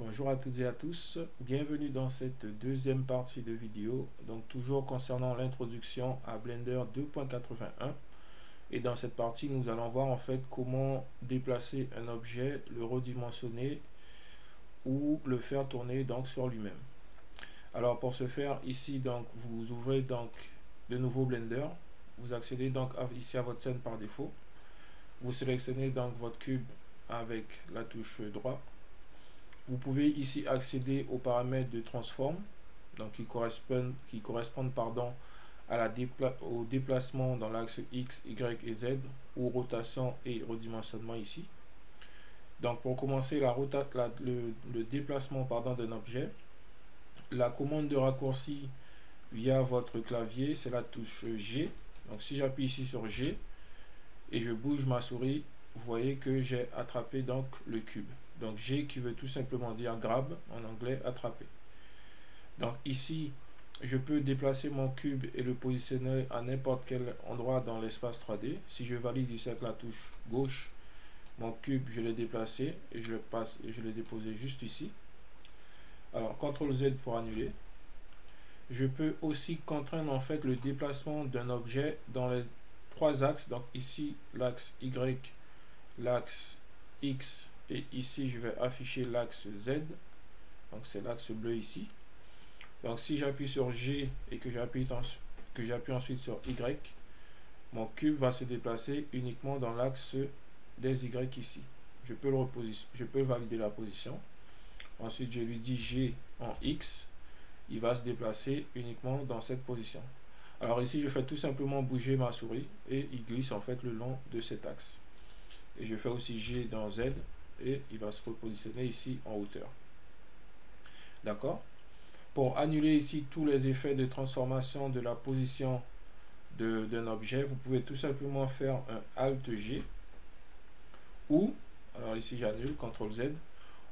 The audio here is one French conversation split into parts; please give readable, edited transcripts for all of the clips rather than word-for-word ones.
Bonjour à toutes et à tous, bienvenue dans cette deuxième partie de vidéo, donc toujours concernant l'introduction à Blender 2.81. Et dans cette partie, nous allons voir en fait comment déplacer un objet, le redimensionner ou le faire tourner donc sur lui-même. Alors pour ce faire, ici donc vous ouvrez donc de nouveau Blender, vous accédez donc ici à votre scène par défaut, vous sélectionnez donc votre cube avec la touche droite. Vous pouvez ici accéder aux paramètres de transform, donc qui correspondent au déplacement dans l'axe X, Y et Z, ou rotation et redimensionnement ici. Donc pour commencer le déplacement d'un objet, la commande de raccourci via votre clavier, c'est la touche G. Donc si j'appuie ici sur G et je bouge ma souris, vous voyez que j'ai attrapé donc le cube. Donc G qui veut tout simplement dire grab, en anglais attraper. Donc ici, je peux déplacer mon cube et le positionner à n'importe quel endroit dans l'espace 3D. Si je valide ici avec la touche gauche, mon cube, je l'ai déplacé et je l'ai déposé juste ici. Alors CTRL Z pour annuler. Je peux aussi contraindre en fait le déplacement d'un objet dans les trois axes. Donc ici, l'axe Y, l'axe X, et ici je vais afficher l'axe Z, donc c'est l'axe bleu ici. Donc si j'appuie sur G et que j'appuie ensuite sur Y, mon cube va se déplacer uniquement dans l'axe des Y ici. Je peux valider la position. Ensuite je lui dis G en X, il va se déplacer uniquement dans cette position. Alors ici je fais tout simplement bouger ma souris et il glisse en fait le long de cet axe. Et je fais aussi G dans Z et il va se repositionner ici en hauteur. D'accord? Pour annuler ici tous les effets de transformation de la position d'un objet, vous pouvez tout simplement faire un Alt G ou, alors ici j'annule, CTRL Z,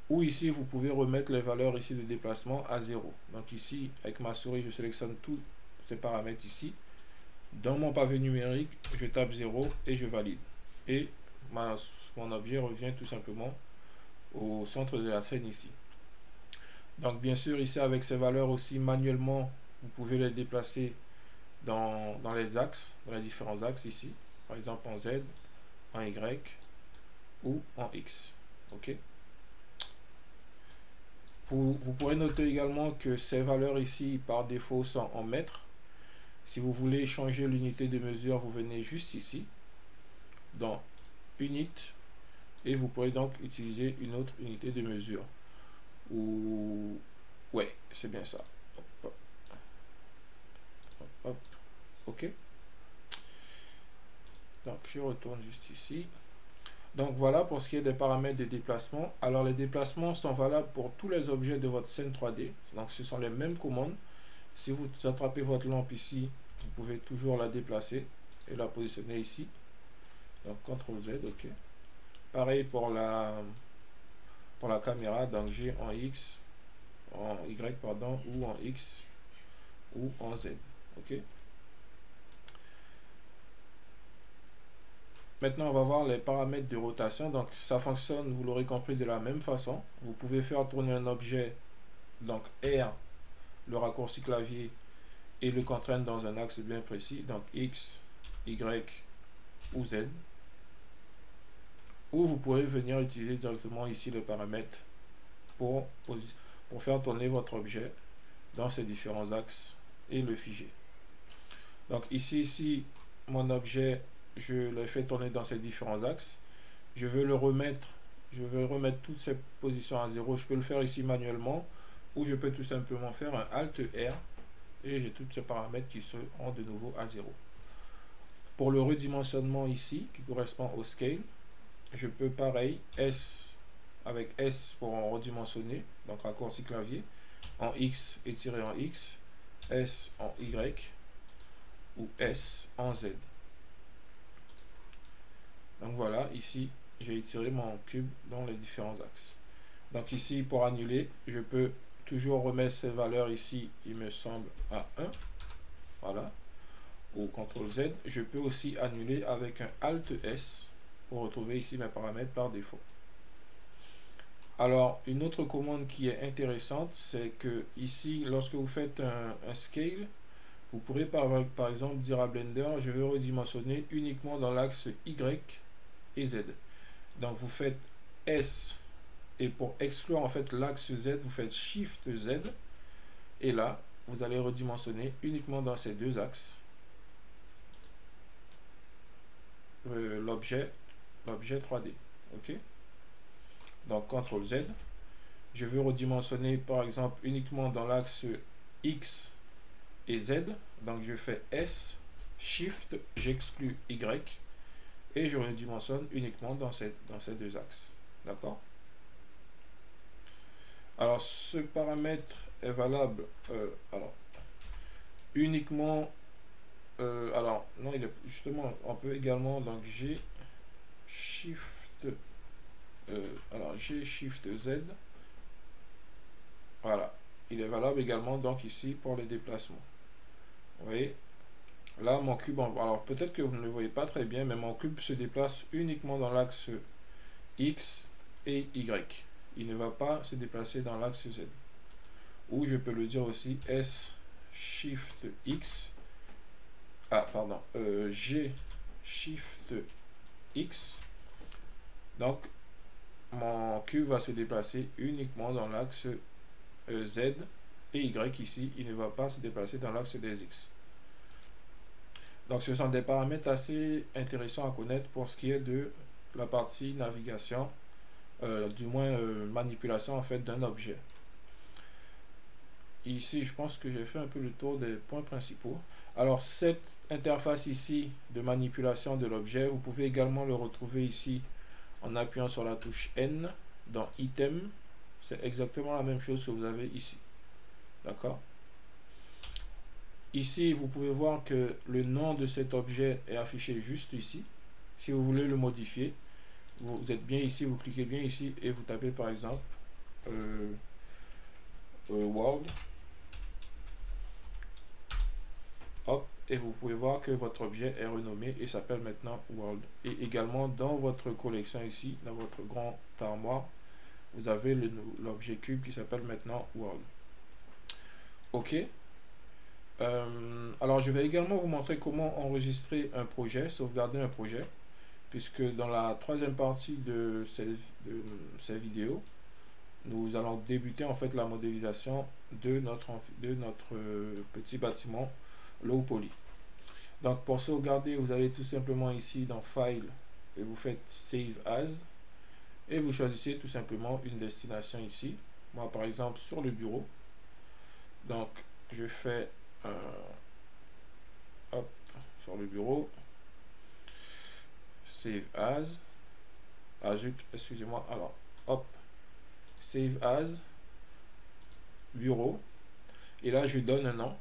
ou ici vous pouvez remettre les valeurs ici de déplacement à 0. Donc ici avec ma souris je sélectionne tous ces paramètres ici. Dans mon pavé numérique, je tape 0 et je valide. Et mon objet revient tout simplement au centre de la scène ici. Donc bien sûr ici avec ces valeurs aussi manuellement, vous pouvez les déplacer dans les axes, dans les différents axes ici. Par exemple en Z, en Y ou en X. Ok. Vous pourrez noter également que ces valeurs ici par défaut sont en mètres. Si vous voulez changer l'unité de mesure, vous venez juste ici dans Unit et vous pourrez donc utiliser une autre unité de mesure. Ou ouais, c'est bien ça. Hop, hop. Hop, hop. Ok. Donc je retourne juste ici. Donc voilà pour ce qui est des paramètres de déplacement. Alors les déplacements sont valables pour tous les objets de votre scène 3D. Donc ce sont les mêmes commandes. Si vous attrapez votre lampe ici, vous pouvez toujours la déplacer et la positionner ici. Donc CTRL Z, ok. Pareil pour la caméra, donc G en X, en Y, pardon, ou en X, ou en Z. Ok. Maintenant, on va voir les paramètres de rotation. Donc, ça fonctionne, vous l'aurez compris, de la même façon. Vous pouvez faire tourner un objet, donc R, le raccourci clavier, et le contraindre dans un axe bien précis, donc X, Y ou Z. Ou vous pourrez venir utiliser directement ici le paramètre pour faire tourner votre objet dans ces différents axes et le figer. Donc ici, mon objet, je l'ai fait tourner dans ces différents axes. Je veux remettre toutes ces positions à 0. Je peux le faire ici manuellement ou je peux tout simplement faire un Alt R et j'ai tous ces paramètres qui seront de nouveau à 0. Pour le redimensionnement ici, qui correspond au scale, je peux pareil, S avec S pour en redimensionner, donc raccourci clavier, en X étiré en X, S en Y ou S en Z. Donc voilà, ici j'ai étiré mon cube dans les différents axes. Donc ici pour annuler, je peux toujours remettre ces valeurs ici, il me semble à 1, voilà, ou CTRL Z. Je peux aussi annuler avec un Alt S pour retrouver ici mes paramètres par défaut. Alors, une autre commande qui est intéressante, c'est que ici, lorsque vous faites un scale, vous pourrez par exemple dire à Blender, je veux redimensionner uniquement dans l'axe Y et Z. Donc, vous faites S, et pour exclure en fait l'axe Z, vous faites Shift Z, et là, vous allez redimensionner uniquement dans ces deux axes l'objet 3D. Ok, donc CTRL Z. Je veux redimensionner par exemple uniquement dans l'axe X et Z, donc je fais S, Shift, j'exclus Y et je redimensionne uniquement dans ces deux axes. D'accord? Alors ce paramètre est valable uniquement alors non, il est justement, on peut également, donc G Shift G Shift Z, voilà, il est valable également donc ici pour les déplacements. Vous voyez là mon cube, alors peut-être que vous ne le voyez pas très bien, mais mon cube se déplace uniquement dans l'axe X et Y, il ne va pas se déplacer dans l'axe Z. Ou je peux le dire aussi S Shift X, G Shift X, donc mon cube va se déplacer uniquement dans l'axe Z, et Y ici, il ne va pas se déplacer dans l'axe des X. Donc ce sont des paramètres assez intéressants à connaître pour ce qui est de la partie navigation, du moins manipulation en fait d'un objet. Ici, je pense que j'ai fait un peu le tour des points principaux. Alors cette interface ici de manipulation de l'objet, vous pouvez également le retrouver ici en appuyant sur la touche N dans Item. C'est exactement la même chose que vous avez ici. D'accord? Ici, vous pouvez voir que le nom de cet objet est affiché juste ici. Si vous voulez le modifier, vous êtes bien ici, vous cliquez bien ici et vous tapez par exemple World. Hop, et vous pouvez voir que votre objet est renommé et s'appelle maintenant World. Et également dans votre collection ici, dans votre grand armoire, vous avez l'objet cube qui s'appelle maintenant World. Ok. Alors je vais également vous montrer comment enregistrer un projet, sauvegarder un projet, puisque dans la troisième partie de ces vidéos, nous allons débuter en fait la modélisation de notre petit bâtiment low poly. Donc pour sauvegarder, vous allez tout simplement ici dans File et vous faites Save As et vous choisissez tout simplement une destination ici. Moi par exemple sur le bureau. Donc je fais hop, sur le bureau, Save As, excusez-moi, alors hop, Save As, bureau, et là je donne un nom,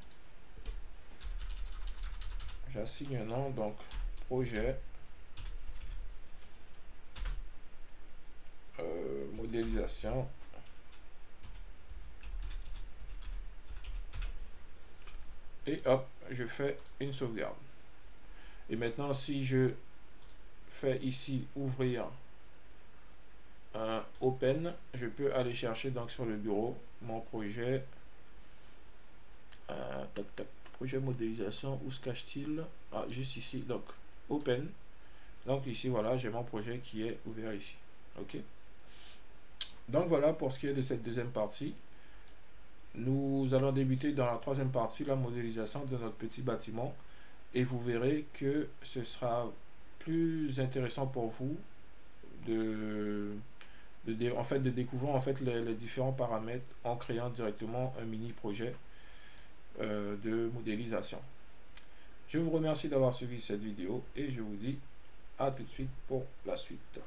j'assigne un nom, donc projet modélisation et hop, je fais une sauvegarde. Et maintenant si je fais ici ouvrir un open, je peux aller chercher donc sur le bureau mon projet projet modélisation. Où se cache-t-il? Juste ici, donc open. Donc ici voilà, j'ai mon projet qui est ouvert ici. Ok, donc voilà pour ce qui est de cette deuxième partie. Nous allons débuter dans la troisième partie, la modélisation de notre petit bâtiment, et vous verrez que ce sera plus intéressant pour vous de découvrir en fait les différents paramètres en créant directement un mini projet de modélisation. Je vous remercie d'avoir suivi cette vidéo et je vous dis à tout de suite pour la suite.